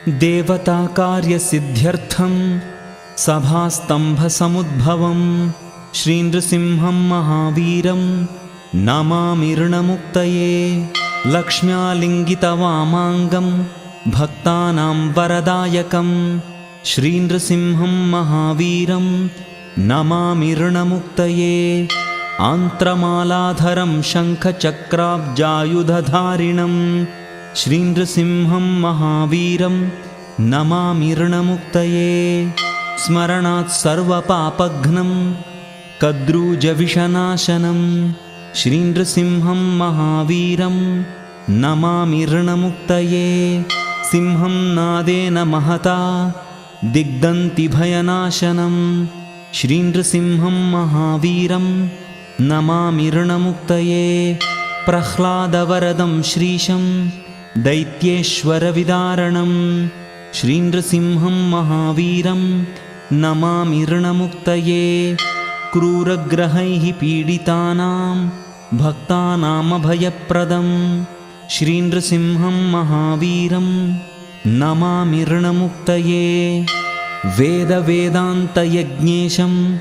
देवताकार्यसिद्ध्यर्थं सभास्तम्भसमुद्भवं श्रीनृसिंहं महावीरं नमामि ऋणमुक्तये। लक्ष्म्यालिङ्गितवामाङ्गं भक्तानां वरदायकं श्रीनृसिंहं महावीरं नमामि ऋणमुक्तये। आन्त्रमालाधरं शङ्खचक्राब्जायुधधारिणं श्रीनृसिंहं महावीरं नमामि ऋणमुक्तये। स्मरणात् सर्वपापघ्नं कद्रूजविषनाशनं श्रीनृसिंहं महावीरं नमामि ऋणमुक्तये। सिंहं नादेन महता दिग्दन्तिभयनाशनं श्रीनृसिंहं महावीरं नमामि ऋणमुक्तये। प्रह्लादवरदं श्रीशं दैत्येश्वरविदारणं श्रीनृसिंहं महावीरं नमामि ऋणमुक्तये। क्रूरग्रहैः पीडितानां भक्तानामभयप्रदं श्रीनृसिंहं महावीरं नमामि ऋणमुक्तये। वेदवेदान्तयज्ञेशं